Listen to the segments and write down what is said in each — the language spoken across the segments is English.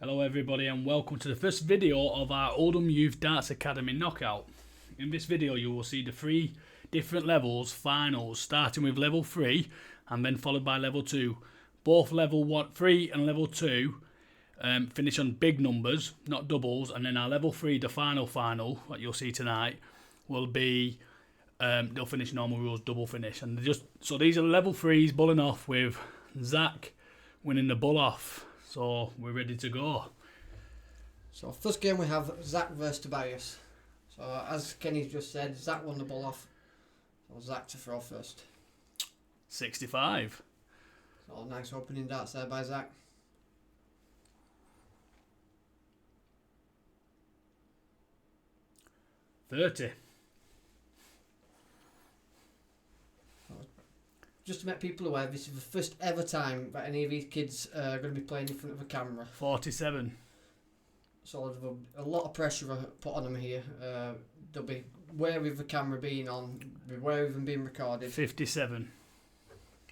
Hello everybody and welcome to the first video of our Oldham Youth Darts Academy knockout. In this video you will see the 3 different levels finals, starting with level 3 and then followed by level 2. Both level 3 and level 2 finish on big numbers, not doubles, and then our level 3, the final that you'll see tonight, will be they'll finish normal rules, double finish. And so these are level 3s bulling off with Zach winning the bull off. So we're ready to go. So first game we have Zach versus Tobias. So as Kenny just said, Zach won the ball off. So Zach to throw first. 65. So nice opening darts there by Zach. $30. Just to make people aware, this is the first ever time that any of these kids are going to be playing in front of a camera. 47. So there's a lot of pressure put on them here. They'll be wary of the camera being on, be wary of them being recorded. 57.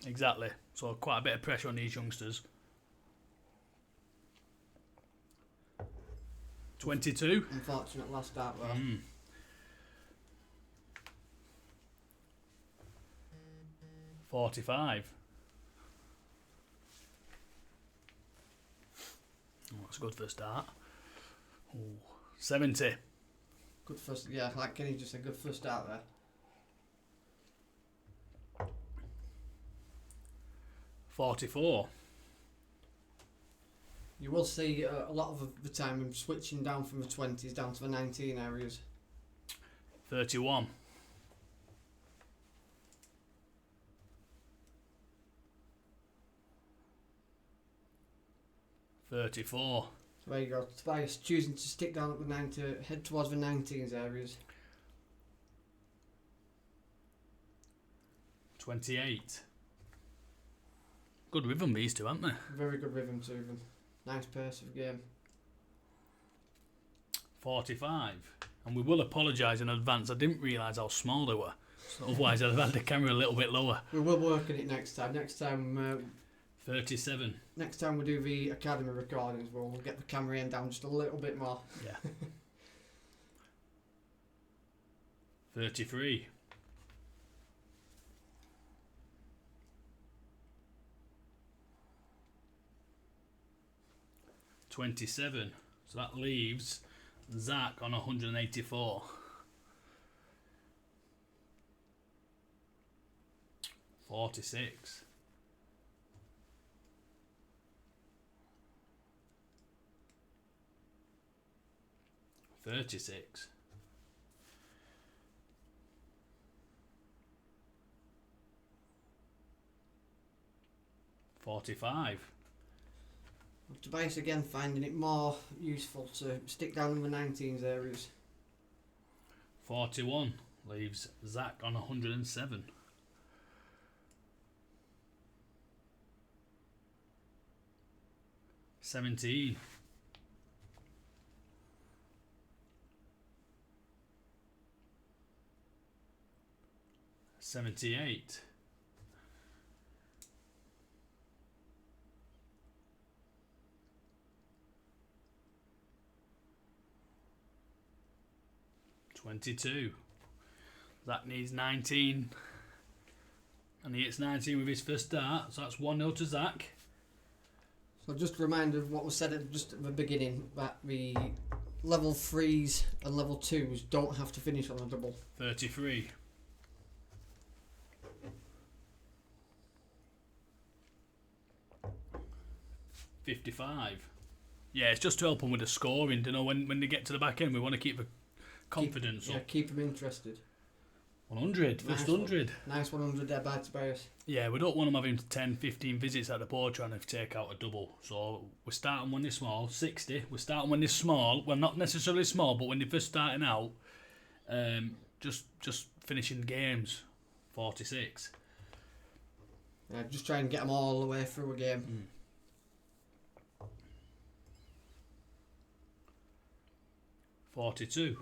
Exactly. So quite a bit of pressure on these youngsters. 22. Unfortunate last start there. 45. Oh, that's a good first start. Oh, 70. Good first, yeah, like Kenny just said, good first start there. 44. You will see a lot of the time him switching down from the 20s down to the 19 areas. 31. 34. So there you go. Tobias choosing to stick down at the 90, head towards the 19s areas. 28. Good rhythm these two, aren't they? Very good rhythm to them. Nice pace of game. 45. And we will apologise in advance. I didn't realise how small they were. So otherwise I'd have had the camera a little bit lower. We will work on it next time. Next time 37. Next time we do the academy recordings, we'll get the camera end down just a little bit more. Yeah. 33. 27. So that leaves Zach on 184. 46. 36. 45. Tobias again finding it more useful to stick down in the 19s areas. 41 leaves Zach on 107. 17. 78. 22. Zach needs 19. And he hits 19 with his first start. So that's 1-0 to Zach. So just a reminder of what was said at just at the beginning, that the level 3s and level 2s don't have to finish on a double. 33. 55. Yeah, it's just to help them with the scoring. You know, when they get to the back end, we want to keep the confidence up. Keep them interested. 100, first 100. Nice 100 there by Tobias. Yeah, we don't want them having 10, 15 visits at the board trying to take out a double. So we're starting when they're small, 60. We're starting when they're small. Well, not necessarily small, but when they're first starting out, just finishing games, 46. Yeah, just try and get them all the way through a game. 42.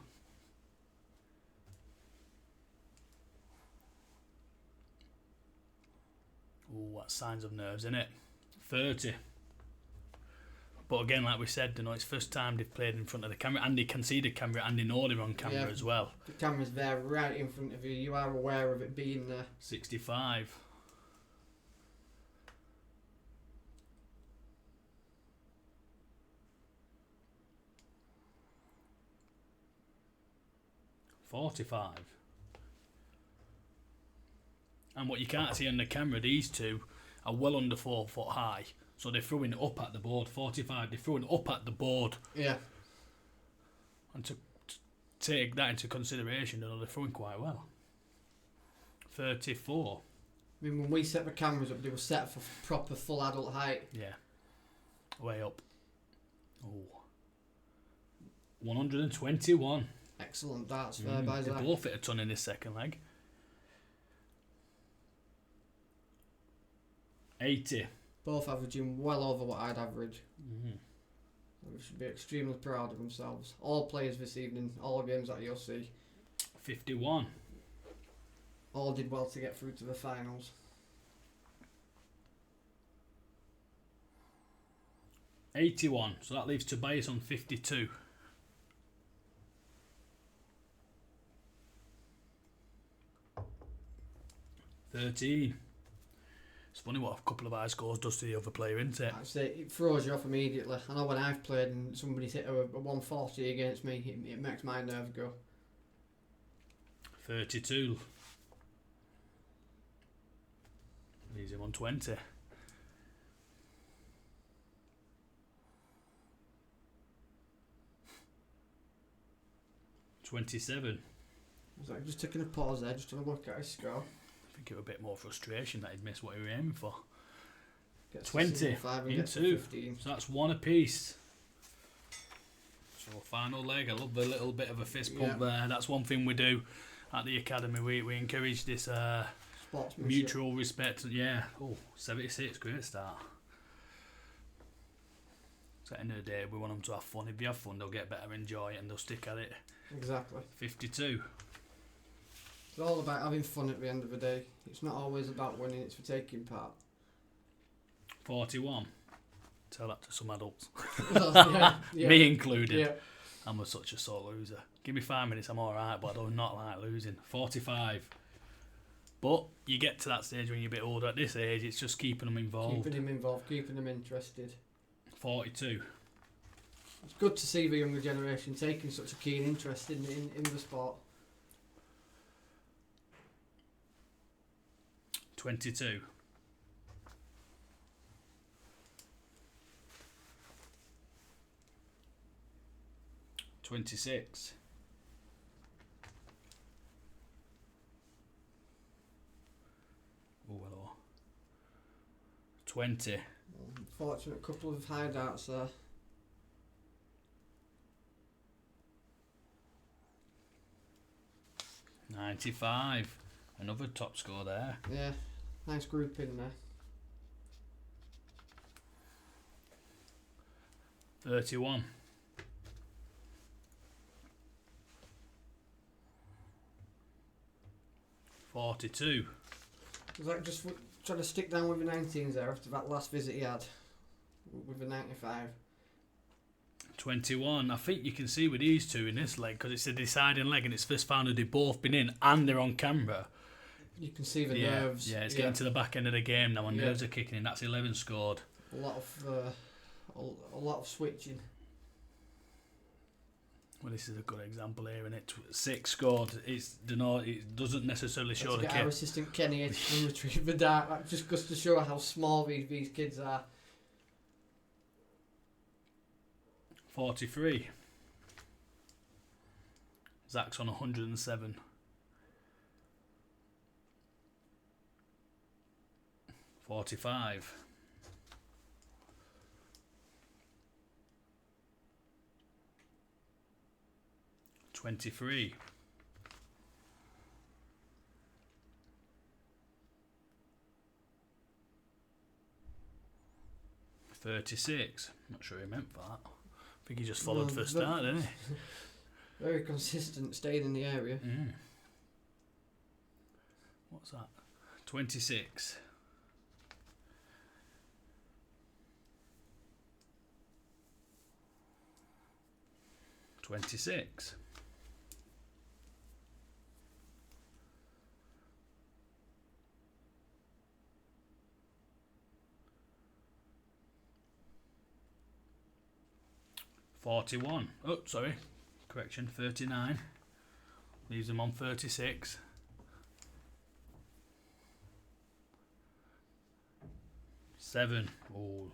Ooh, what signs of nerves, innit? 30. But again, like we said, you know, it's first time they've played in front of the camera, and they can see the camera, and they know they're on camera Yeah. as well. The camera's there right in front of you. You are aware of it being there. 65. $45. And what you can't see on the camera, these two are well under 4 foot high. So they're throwing it up at the board. 45, they're throwing it up at the board. Yeah. And to take that into consideration, you know, they're throwing quite well. 34. I mean, when we set the cameras up, they were set for proper full adult height. Yeah. Way up. Oh. 121. Excellent darts there by They Zach. both hit a ton in this second leg. 80. Both averaging well over what I'd average. Mm-hmm. They should be extremely proud of themselves. All players this evening, all games that you'll see, 51. all did well to get through to the finals. 81. So that leaves Tobias on 52. $13. It's funny what a couple of high scores does to the other player, isn't it? I'd say it throws you off immediately. I know when I've played and somebody's hit a 140 against me, it makes my nerves go. 32. Leaves him on 20. $27. I was like, just taking a pause there, just to look at his score. I think it was a bit more frustration that he'd missed what he was aiming for. Gets to 20 65 and in gets to 2. 15. So that's one apiece. So final leg. I love the little bit of a fist pump there. That's one thing we do at the academy. We encourage this Sportsmanship. mutual respect. Yeah. Oh, 76. Great start. So at the end of the day, we want them to have fun. If you have fun, they'll get better, enjoy it, and they'll stick at it. Exactly. 52. It's all about having fun at the end of the day. It's not always about winning, it's for taking part. 41. Tell that to some adults. Yeah. Me included. Yeah. I'm such a sore loser. Give me 5 minutes, I'm alright, but I do not like losing. 45. But you get to that stage when you're a bit older. At this age, it's just keeping them involved. Keeping him involved, keeping him interested. 42. It's good to see the younger generation taking such a keen interest in the sport. 22. 26. 20. Fortunate couple of high darts there. 95. Another top score there. Yeah, nice group in there. 31. 42. Was that just trying to stick down with the 19s there after that last visit he had with the 95? 21. I think you can see with these two in this leg, because it's a deciding leg and it's first found that they've both been in and they're on camera. You can see the nerves. Yeah, it's getting to the back end of the game now and nerves are kicking in. That's 11 scored. A lot of switching. Well, this is a good example here, and it 6 scored. It doesn't necessarily show the Get kid. our assistant Kenny to retrieve the dart. That just goes to show how small these kids are. 43. Zach's on 107. 45. 23. 36. Not sure he meant that. I think he just followed for a start, didn't he? Very consistent, staying in the area. What's that? 26. 26. $41. Oh, sorry. Correction, 39. Leaves them on 36. $7. Oh.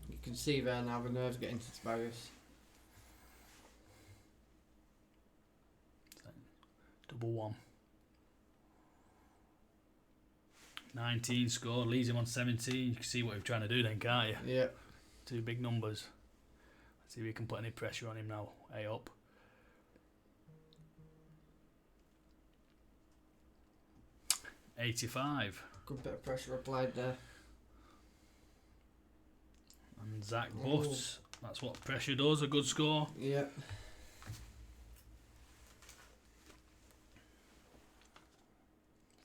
You can see there now the nerves getting to Tiberius. Double one. 19 scored, leaves him on 17. You can see what we're trying to do then, can't you? Yeah. Two big numbers. Let's see if we can put any pressure on him now. A up. $85. Good bit of pressure applied there. And Zach Buss. That's what pressure does, a good score. Yeah.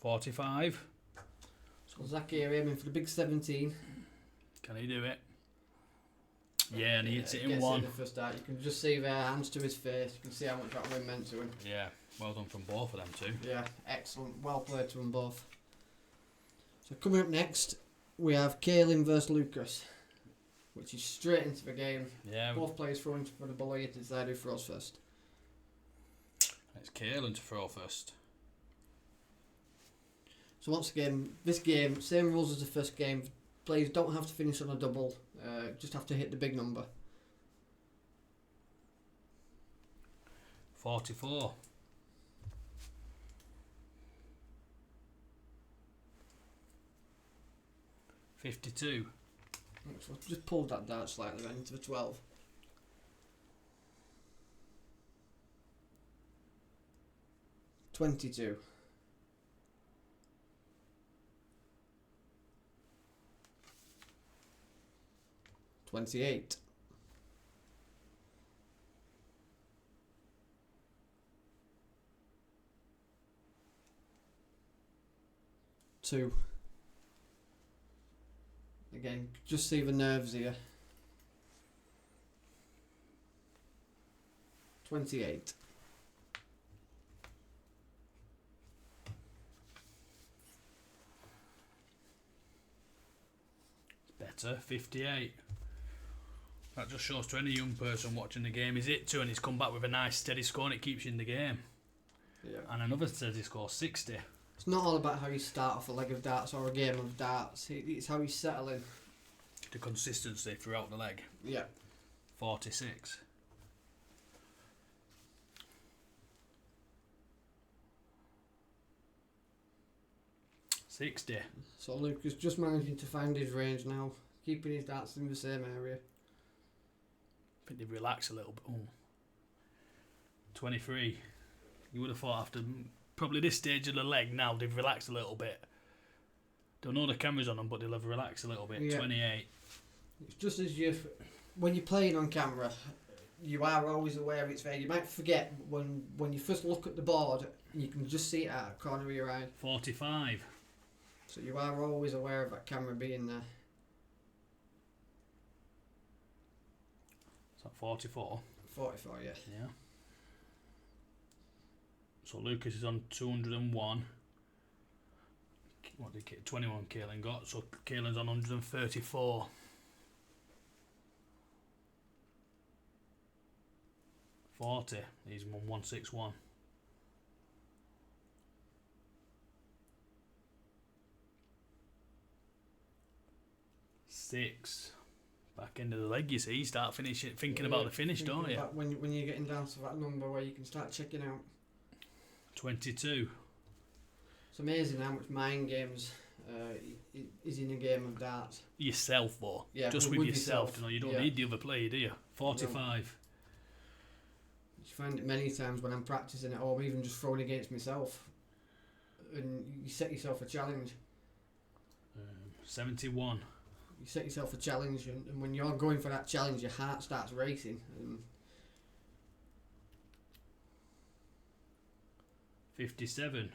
$45. So Zach here aiming for the big 17. Can he do it? Yeah, and he hits it in Gets one. It in the first start. You can just see there, hands to his face. You can see how much that win meant to him. Yeah, well done from both of them two. Yeah, excellent. Well played to them both. So coming up next, we have Kaelin versus Lucas, which is straight into the game. Yeah. Both players throwing for the ball here to decide who throws first. It's Kaelin to throw first. So once again, this game, same rules as the first game. Players don't have to finish on a double, just have to hit the big number. 44. $52. So I've just pulled that dart slightly then into the 12. $22. $28. $2. Again, just see the nerves here. 28. Better, 58. That just shows to any young person watching the game, he's hit two and he's come back with a nice steady score and it keeps you in the game. Yeah. And another steady score, 60. It's not all about how you start off a leg of darts or a game of darts. It's how you settle in. The consistency throughout the leg. Yeah. 46. $60. So Luke is just managing to find his range now, keeping his darts in the same area. I think they've relaxed a little bit. Ooh. 23. You would have thought after probably this stage of the leg now they've relaxed a little bit. Don't know the camera's on them, but they'll have relaxed a little bit. Yeah. 28. It's just as when you're playing on camera, you are always aware it's there. You might forget when you first look at the board, you can just see it out of the corner of your eye. 45. So you are always aware of that camera being there. Is that 44? 44, yeah. Yeah. So Lucas is on 201. What did 21 Kaelin got? So Kaelin's on 134. $40. He's on 161. $6. Back end of the leg, you see. You start finishing, thinking about the finish, don't you? When you're getting down to that number where you can start checking out. 22. It's amazing how much mind games is in a game of darts. Yourself, though. Yeah, just with yourself. You know, you don't Yeah. need the other player, do you? 45. You find it many times when I'm practicing at home, even just throwing against myself. And you set yourself a challenge. 71. You set yourself a challenge, and when you're going for that challenge, your heart starts racing. And 57.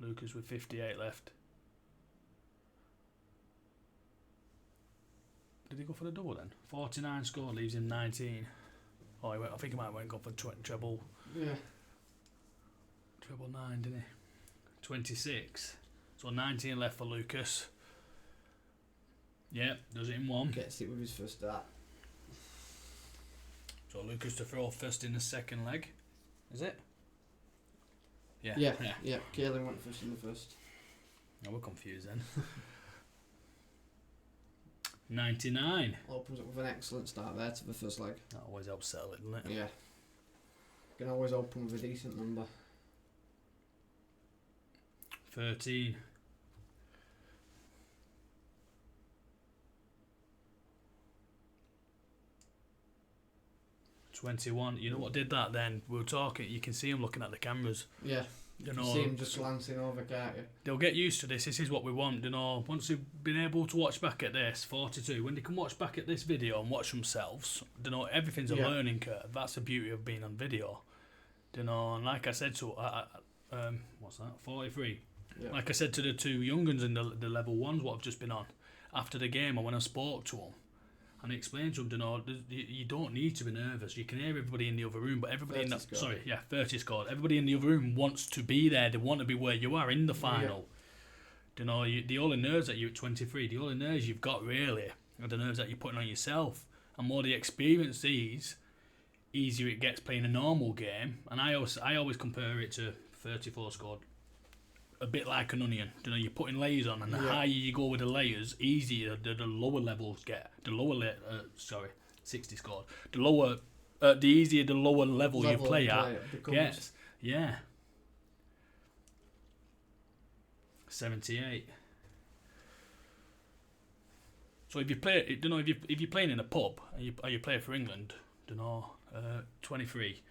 Lucas with 58 left. Did he go for the double then? 49 scored, leaves him 19. Oh, I think he might have gone for treble. Yeah. Treble 9, didn't he? 26. So 19 left for Lucas. Yep, does it in one. Gets it with his first start. So Lucas to throw first in the second leg. Is it? Yeah. Yeah. Caelan went first in the first. Oh, we're confused then. 99. Opens up with an excellent start there to the first leg. That always helps settle it, doesn't it? Yeah. Can always open with a decent number. 13. 21. You know what did that then? We were talking, you can see him looking at the cameras. Yeah. You know, see him just glancing over, can't you? They'll get used to this. This is what we want, you know. Once they've been able to watch back at this, 42, when they can watch back at this video and watch themselves, you know, everything's a learning curve. That's the beauty of being on video. You know, and like I said to, what's that, 43? Yeah. Like I said to the two young ones in the level ones, what I've just been on, after the game, and when I spoke to them, and I explained to them, you know, you don't need to be nervous. You can hear everybody in the other room, but everybody in the 30 scored. Everybody in the other room wants to be there. They want to be where you are in the final. Yeah. You know, the only nerves that you at 23, the only nerves you've got really are the nerves that you're putting on yourself. And more the experience these, easier it gets playing a normal game. And I always compare it to 34 scored. A bit like an onion, you know, you're putting layers on, and the higher you go with the layers, easier the lower levels get. The lower 60 scored. The lower, the easier the lower level you play at gets. Yeah. 78. So if you play, you know, if you're playing in a pub and you play for England, you know, 23.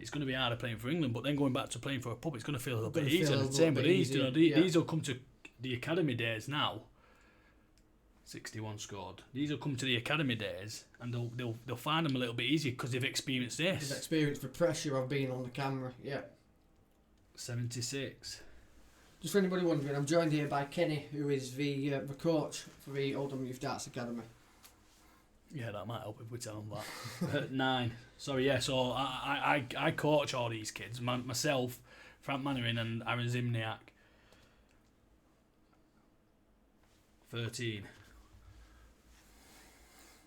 It's going to be harder playing for England, but then going back to playing for a pub, it's going to feel a little bit easier. The same with these, you know, these will come to the academy days now. 61 scored. These will come to the academy days, and they'll find them a little bit easier because they've experienced this. They've experienced the pressure of being on the camera. Yeah. 76. Just for anybody wondering, I'm joined here by Kenny, who is the coach for the Oldham Youth Darts Academy. Yeah, that might help if we tell them that. 9. Sorry, yeah, so I coach all these kids. Myself, Frank Mannering and Aaron Zimniak. 13.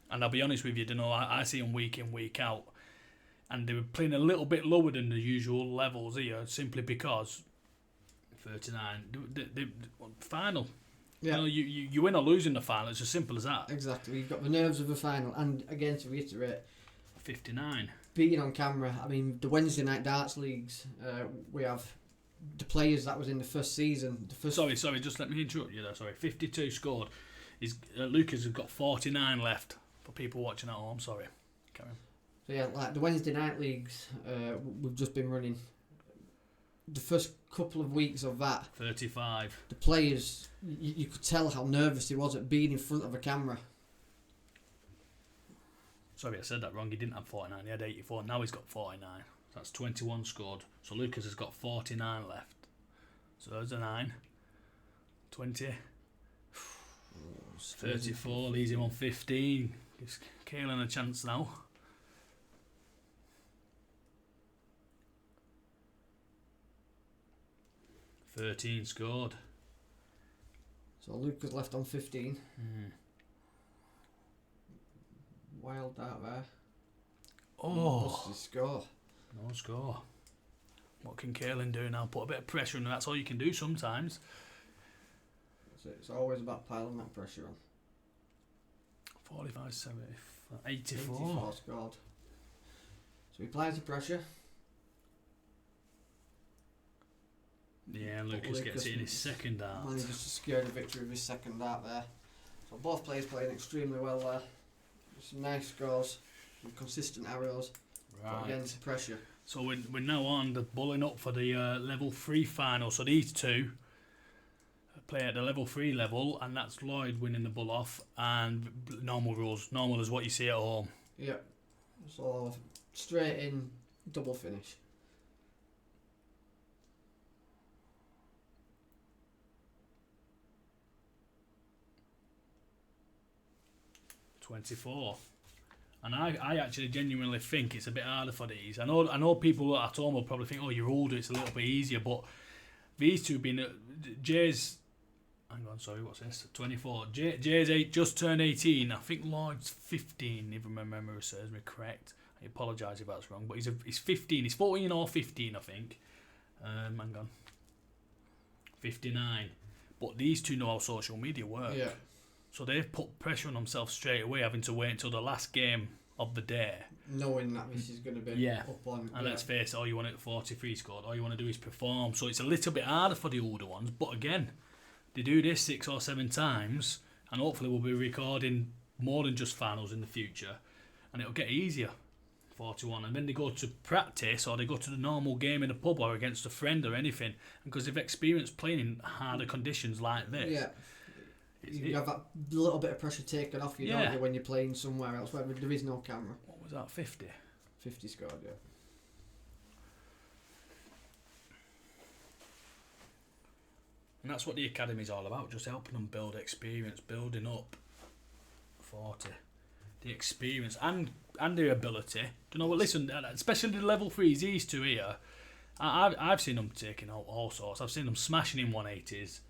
And I'll be honest with you, you know, I see them week in, week out. And they were playing a little bit lower than the usual levels here, simply because 39. The final. Yeah. You know, you win or lose in the final. It's as simple as that. Exactly. You've got the nerves of the final, and again to reiterate, 59. Being on camera. I mean, the Wednesday night darts leagues. We have the players that was in the first season. Sorry. Just let me interrupt you there. Sorry. 52 scored. Lucas has got 49 left for people watching at home. Sorry. Carry on. So yeah, like the Wednesday night leagues, we've just been running. The first couple of weeks of that, 35. The players, you could tell how nervous he was at being in front of a camera. Sorry, I said that wrong. He didn't have 49. He had 84. Now he's got 49. That's 21 scored. So Lucas has got 49 left. So there's a 9. 20. 34. Leaves him on 15. Gives Caelan a chance now. 13 scored. So Lucas left on 15. Wild out there. Oh. What's his score? No score. What can Caelan do now? Put a bit of pressure on, and that's all you can do sometimes. It's always about piling that pressure on. 45, 70, 84. 84 scored. So he applies the pressure. Yeah, Lucas gets it in his second dart. Manages to secure the victory with his second dart there. So both players playing extremely well there. Some nice scores, some consistent arrows. Right. Against pressure. So we're now on the bulling up for the level 3 final. So these two play at the level 3 level, and that's Lloyd winning the bull off, and normal rules. Normal is what you see at home. Yeah. So straight in, double finish. 24. And I actually genuinely think it's a bit harder for these. I know people at home will probably think, oh, you're older, it's a little bit easier. But these two being... Jay's... Hang on, sorry, what's this? 24. Jay's just turned 18. I think Lloyd's 15, if my memory serves me correct. I apologise if that's wrong. But he's 15. He's 14 or 15, I think. Hang on. 59. But these two know how social media work. Yeah. So they've put pressure on themselves straight away, having to wait until the last game of the day. Knowing that this is going to be up on... And let's face it, all you want at 43 scored, all you want to do is perform. So it's a little bit harder for the older ones. But again, they do this 6 or 7 times, and hopefully we'll be recording more than just finals in the future. And it'll get easier. 41. And then they go to practice, or they go to the normal game in a pub or against a friend or anything. Because they've experienced playing in harder conditions like this. Yeah. You have that little bit of pressure taken off you, don't you, when you're playing somewhere else where there is no camera. What was that, 50? 50 scored, yeah. And that's what the academy's all about, just helping them build experience, building up 40. The experience and their ability. Do you know what, listen, especially the level 3s, these two here, I've seen them taking out all sorts. I've seen them smashing in 180s.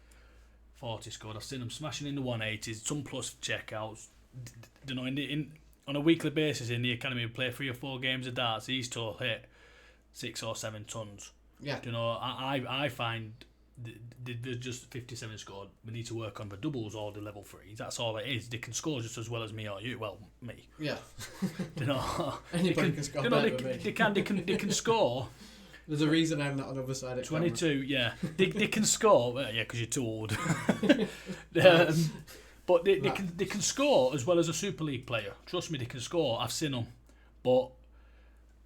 40 scored. I've seen them smashing in the 180s, some plus checkouts. You know, on a weekly basis in the academy, we play 3 or 4 games of darts. These two will hit 6 or 7 tons. Yeah. You know, I find they're just 57 scored. We need to work on the doubles or the level 3s. That's all it is. They can score just as well as me or you. Well, me. Yeah. You know, anybody can score better than me. They can score. There's a reason I'm not on the other side of 22, camera. yeah. They can score, well, yeah, because you're too old. But they can score as well as a Super League player. Trust me, they can score. I've seen them. But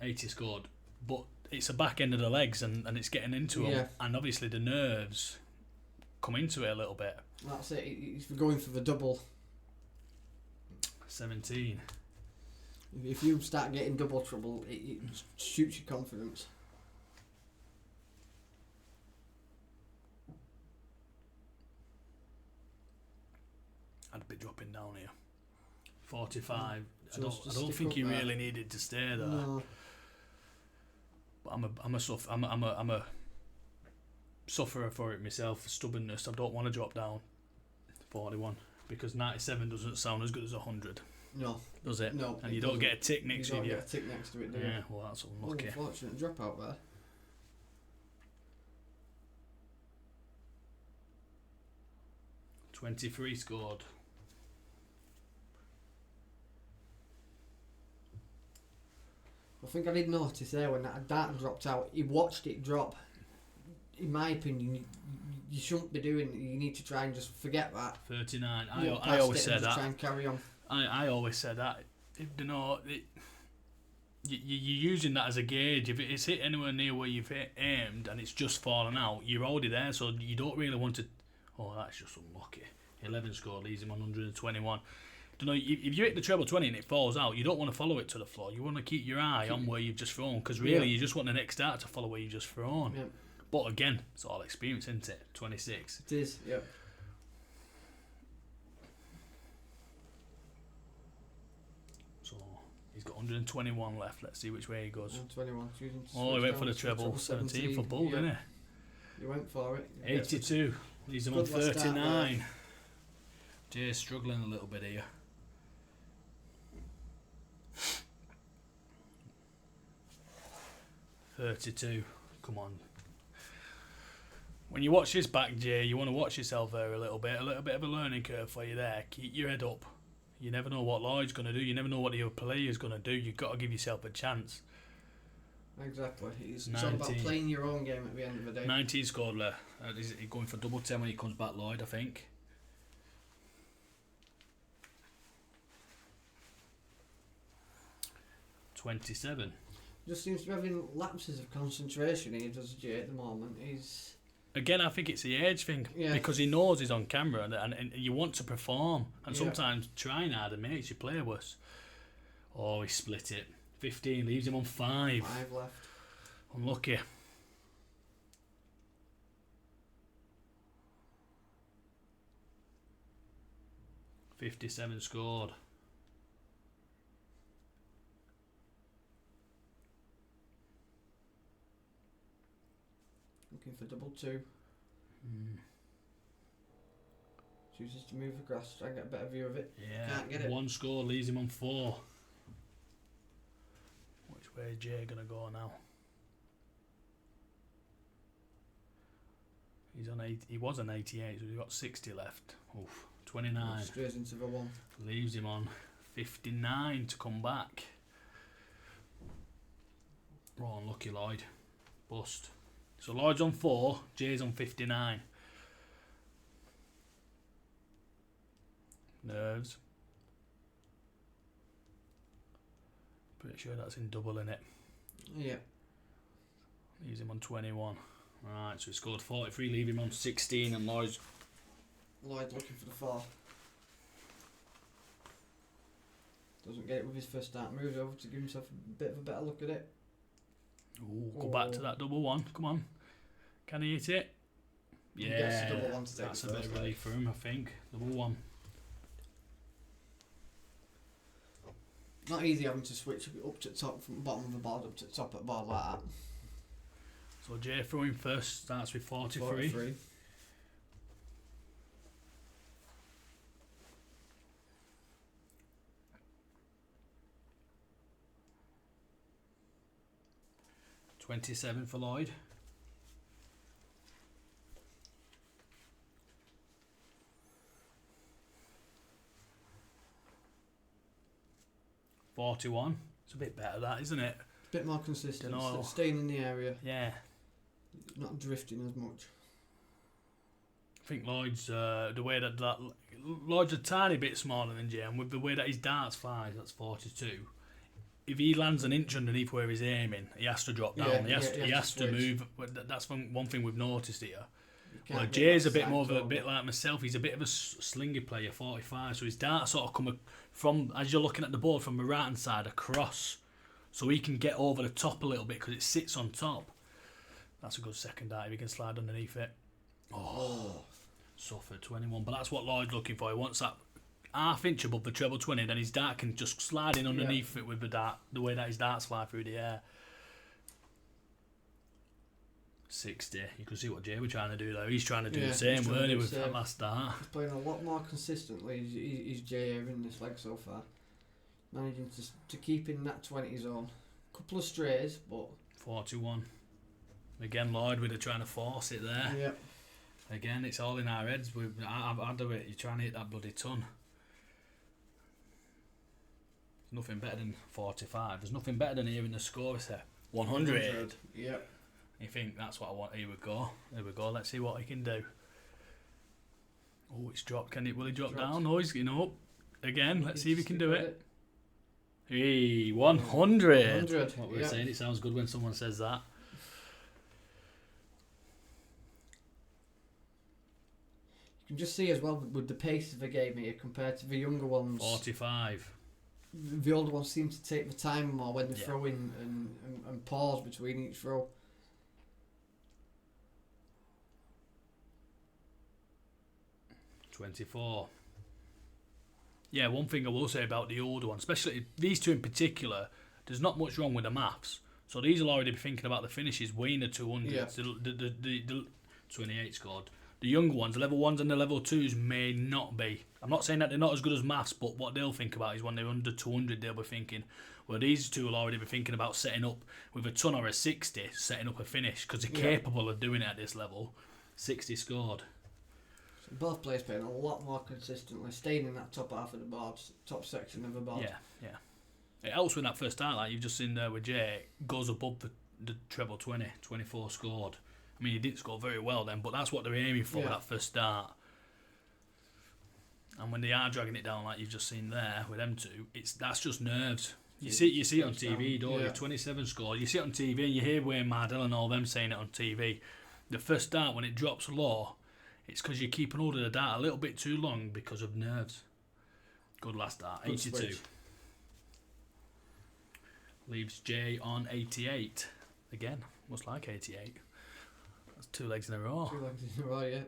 80 scored. But it's the back end of the legs and it's getting into them. Yeah. And obviously the nerves come into it a little bit. That's it. If you're going for the double... 17. If you start getting double trouble, it shoots your confidence. I'd be dropping down here. 45. I Just don't think stick you up there. really needed to stay there. No. But I'm a sufferer for it myself. Stubbornness. I don't want to drop down. 41 because 97 doesn't sound as good as 100. No. Does it? No. And you don't get a tick next to you. You don't get a tick next to it, do you? Yeah. Well, that's unlucky. Unfortunate drop out there. .23 scored. I think I did notice there when that dart dropped out, he watched it drop. In my opinion, you shouldn't be doing it. You need to try and just forget that. 39. Walk I past always it say and just that. try and carry on. I always say that. You know, you're using that as a gauge. If it's hit anywhere near where you've aimed and it's just fallen out, you're already there, so you don't really want to... Oh, that's just unlucky. 11 score leaves him on 121. You know, if you hit the treble 20 and it falls out, you don't want to follow it to the floor. You want to keep your eye on where you've just thrown, because really you just want the next dart to follow where you've just thrown. Yeah. But again, it's all experience, isn't it? 26. It is, yeah. So he's got 121 left. Let's see which way he goes. 21. Oh, he went for the treble. 17 for Bull, didn't he? He went for it. 82. Leaves him on Good last start 39. Jay's struggling a little bit here. .32. Come on. When you watch this back, Jay, you want to watch yourself there a little bit of a learning curve for you there. Keep your head up. You never know what Lloyd's going to do. You never know what the other player's going to do. You've got to give yourself a chance. Exactly. It's all about playing your own game at the end of the day. 19 scored there. He's going for double 10 when he comes back, Lloyd, I think. .27. Just seems to be having lapses of concentration here, does Jay, at the moment. Again, I think it's the age thing, because he knows he's on camera and you want to perform, and sometimes trying harder makes you play worse. Oh, he split it. 15 leaves him on 5. 5 left. Unlucky. .57 scored. looking for double 2. Chooses to move across, try and get a better view of it. Yeah, Can't get it. 1 score leaves him on 4. Which way is Jay gonna go now? He's on 8. He was on 88, so he's got 60 left. Oof, 29. Straight into the 1. Leaves him on 59 to come back. Oh, unlucky Lloyd. Bust. So Lloyd's on 4, Jay's on 59. Nerves. Pretty sure that's in double, innit? Yeah. Leaves him on 21. Right, so he scored 43, leave him on 16, and Lloyd looking for the 4. Doesn't get it with his first start. Moves over to give himself a bit of a better look at it. Ooh, go back to that double 1. Come on. Can he hit it? He gets Yeah, the double 1 to take that's the a bit first of relief for him, I think. Double 1. Not easy having to switch up to the top from the bottom of the board up to the top of the board like that. So Jay throwing first, starts with 43. 43. $27 for Lloyd. $41. It's a bit better, that, isn't it? A bit more consistent. Dunno. Staying in the area. Yeah. Not drifting as much. I think Lloyd's the way that Lloyd's a tiny bit smaller than Jay, and with the way that his darts flies, that's 42. If he lands an inch underneath where he's aiming, he has to drop down. Yeah, he has to switch. move. That's one thing we've noticed here. You can't Well, get Jay's that a bit side more of a over. bit like myself. He's a bit of a slingy player, 45. So his darts sort of come from, as you're looking at the board, from the right hand side across, so he can get over the top a little bit because it sits on top. That's a good second dart if he can slide underneath it. Oh. Suffered 21, but that's what Lloyd's looking for. He wants that half inch above the treble 20, then his dart can just slide in underneath it with the dart, the way that his darts fly through the air. 60. You can see what Jay was trying to do though. He's trying to do the same, weren't he, with that last dart? He's playing a lot more consistently. He's Jay here in this leg so far. Managing to keep in that 20 zone. Couple of strays, but 41. Again, Lloyd with it trying to force it there. yeah. Again, it's all in our heads. I do it. You're trying to hit that bloody ton. There's nothing better than 45. There's nothing better than hearing the score. It's 100. Yeah. You think that's what I want? Here we go. There we go. Let's see what he can do. Oh, it's dropped. Will he drop down? No, he's getting up again. Let's see if he can do it. Hey, 100. What we're saying. It sounds good when someone says that. You can just see as well with the pace of the game here compared to the younger ones. 45. The older ones seem to take the time more when they throw in and pause between each throw. $24. Yeah, one thing I will say about the older ones, especially these two in particular, there's not much wrong with the maths. So these will already be thinking about the finishes, weighing the 200s. Yeah. The 28 scored. The younger ones, the level 1s and the level 2s may not be. I'm not saying that they're not as good as maths, but what they'll think about is when they're under 200, they'll be thinking, well, these two will already be thinking about setting up with a ton or a 60, setting up a finish, because they're capable of doing it at this level. 60 scored. So both players playing a lot more consistently, staying in that top half of the board, top section of the board. Yeah. It helps with that first start, like you've just seen there with Jay, goes above the treble 20, 24 scored. I mean, he didn't score very well then, but that's what they're aiming for with that first start. And when they are dragging it down, like you've just seen there with them two, that's just nerves. You see it on TV, don't you? 27 score. You see it on TV, and you hear Wayne Mardell and all them saying it on TV. The first start, when it drops low, it's because you're keeping hold of the dart a little bit too long because of nerves. Good last start, 82. Switch. Leaves Jay on 88. Again, must like 88. That's 2 legs in a row. 2 legs in a row, yeah.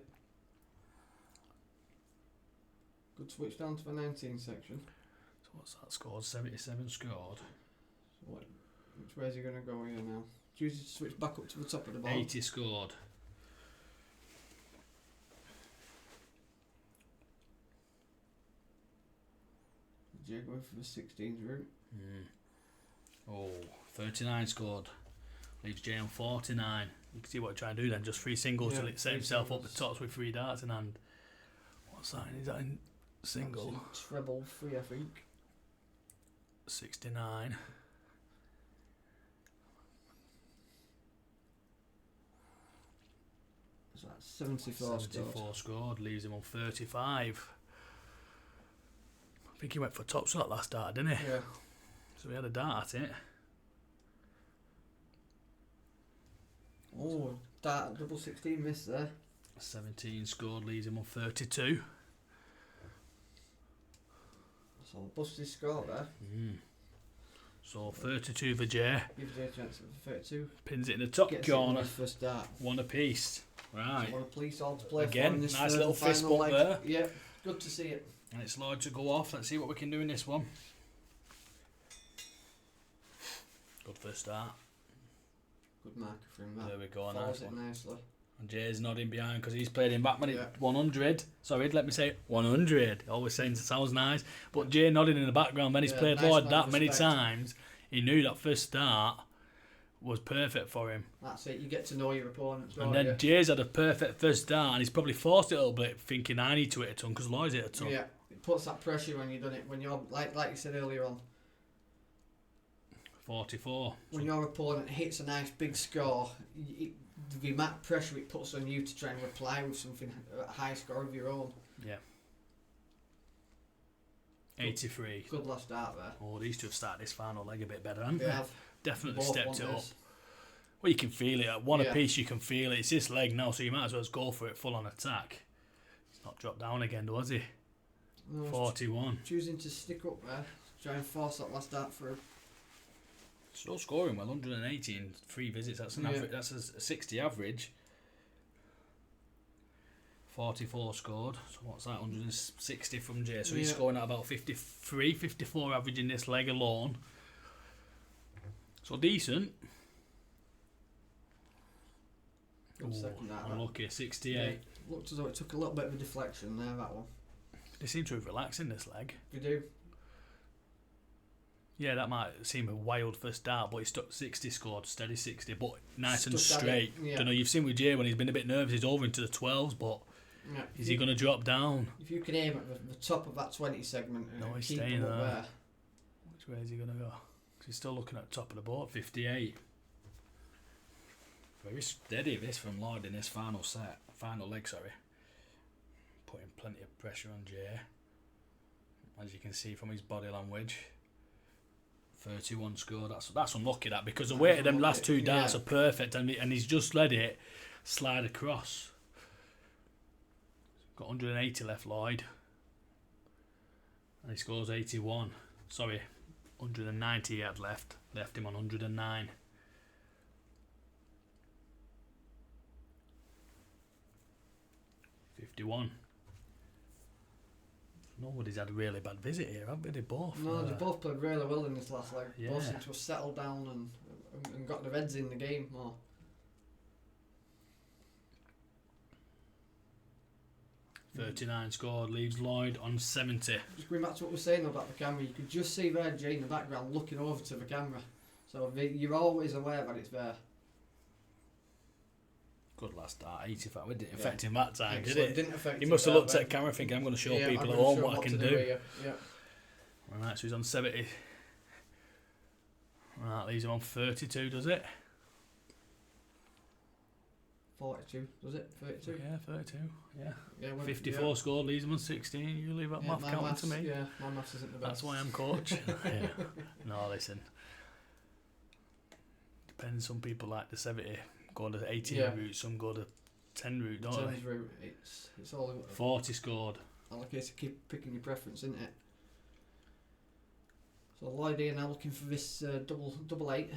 Good switch down to the 19 section. So what's that scored? 77 scored. So which way is he going to go here now? Chooses to switch back up to the top of the board. 80 scored. Jay going for the 16th route. Oh, 39 scored. Leaves Jay on 49. You can see what he's trying to do then. Just 3 singles till it set himself up the tops with 3 darts in hand. What's that? Is that in single? That's in treble 3, I think. 69. So that's 74 scored. Leaves him on 35. I think he went for top shot last dart, didn't he? Yeah. So he had a dart at it. Oh, dart double 16 miss there. 17 scored, leaves him on 32. So busted score there. So 32 for Jay. Gives Jay a chance for 32. Pins it in the top corner. First dart. 1 apiece. Right. So one apiece all to play Again, for in this nice little fist final bump leg. there. Yeah, good to see it. And it's Lloyd to go off. Let's see what we can do in this one. Good first start. Good marker for him. That. There we go. Follows Nice it one. nicely. And Jay's nodding behind because he's played him back when Yeah. 100. Sorry, let me say 100. Always saying it sounds nice. But Jay nodding in the background. Then he's played nice Lloyd man that of many respect. times. He knew that first start was perfect for him. That's it. You get to know your opponents. And then Jay's had a perfect first start, and he's probably forced it a little bit, thinking I need to hit a ton because Lloyd's hit a ton. Yeah, it puts that pressure when you've done it. When you're like you said earlier on, 44. when your opponent hits a nice big score, the amount of pressure it puts on you to try and reply with something a high score of your own. Yeah. 83. Good last start there. Oh, these two have started this final leg a bit better, haven't They they? have Definitely both stepped won it up. this. Well, you can feel it. At one Yeah. apiece, you can feel it. It's this leg now, so you might as well just go for it full on attack. It's not dropped down again, though, has he? No, 41. choosing to stick up there, try and force that last start through. Still scoring well, 180 in 3 visits. That's an average. That's a 60 average. 44 scored. So what's that? 160 from Jay. So he's scoring at about 53, 54 average in this leg alone. So decent. Good second dart. Unlucky, 68. Yeah, looked as though it took a little bit of a deflection there, that one. They seem to have relaxed in this leg. You do. Yeah, that might seem a wild first start, but he stuck 60 scored, steady 60, but nice and Stuck at straight. it, yeah. Don't know, you've seen with Jay when he's been a bit nervous, he's over into the 12s, but Yeah. is he going to drop down? If you can aim at the top of that 20 segment and No, he's keep staying them up there. there. Which way is he going to go? 'Cause he's still looking at the top of the board, 58. Very steady this from Lloyd in this final leg, sorry. Putting plenty of pressure on Jay. As you can see from his body language. 31 scored. That's unlucky, that, because the weight of them last 2 darts are perfect, and he's just let it slide across. Got 180 left, Lloyd. And he scores 81. Sorry, 190 he had left. Left him on 109. .51. Nobody's had a really bad visit here, have they both? No, they both played really well in this last leg. Yeah. Both seem to have settled down and got their heads in the game more. .39 scored, leaves Lloyd on 70. Just going back to what we were saying about the camera, you could just see there Jay in the background looking over to the camera. So you're always aware that it's there. Good last start, 85. It didn't affect him that time, did Excellent. it? Didn't affect He him must have that looked way. at the camera thinking, I'm going to show Yeah, people I'm at gonna home show what I can to do. here. Yeah. Alright, so he's on 70. Right, leaves him on 32, does it? 42, does it? 32? Yeah, 32. Yeah. Yeah, 54 scored, leaves him on 16. You leave that math my counting maths, to me. Yeah, my maths isn't the best. That's why I'm coach. Yeah. No, listen. Depends, some people like the 70 go to 18 route, some go to 10 route, don't they? 10's route, it's all 40 scored. allocated, keep picking your preference, isn't it? So Lloyd here now looking for this double 8.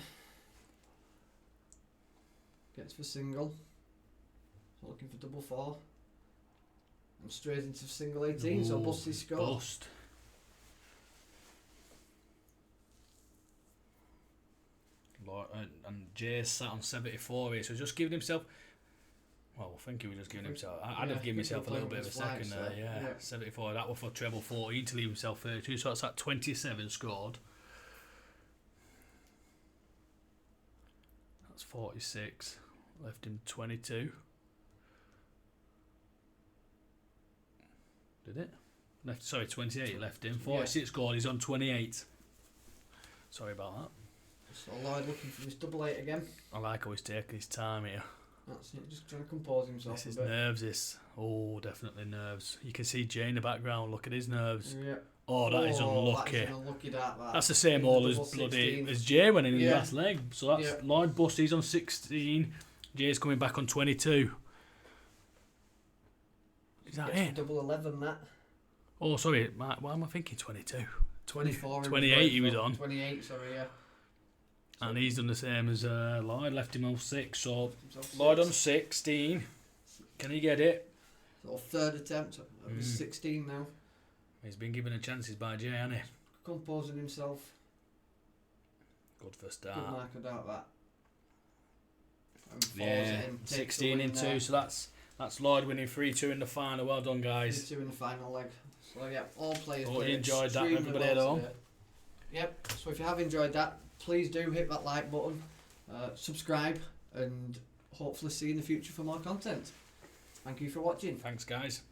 Gets for single. So looking for double 4. And straight into single 18, so Ooh, bust his score. Bust. And Jay's sat on 74 here, so just giving himself, well, think he was just giving himself. I'd Yeah, have given myself a little bit of a flights second there. there, Yeah. yeah. 74. That was for treble 14 to leave himself 32. So that's at 27 scored. That's 46. Left him 22. Did it? Left. Sorry, 28. Left him 46 scored. He's on 28. Sorry about that. So Lloyd looking for this double 8 again. I like how he's taking his time here. That's it, just trying to compose himself This a is bit. nerves, this. Oh, definitely nerves. You can see Jay in the background. Look at his nerves. Yeah. Oh, that is unlucky. That is an unlucky dart, that. That's the same In all the as double bloody 16. as Jay went in the Yeah. last leg. So that's Lloyd bust. He's on 16. Jay's coming back on 22. Is that Gets it? double 11, that. Oh, sorry. Why am I thinking 22? 24. 28 he was on. 28, sorry, yeah. And he's done the same as Lloyd. Left him on 6. So Himself Lloyd on six. 16. Can he get it? So third attempt at 16 now. He's been given a chances by Jay, hasn't he? Composing himself. Good for Good start. mark of that. And falls Yeah, in, takes 16 the in win 2. there. So that's Lloyd winning 3-2 in the final. Well done, guys. 2 in the final leg. So yeah, all players Hope you played enjoyed that, extremely everybody well at home. today. Yep. So if you have enjoyed that, please do hit that like button, subscribe, and hopefully see you in the future for more content. Thank you for watching. Thanks, guys.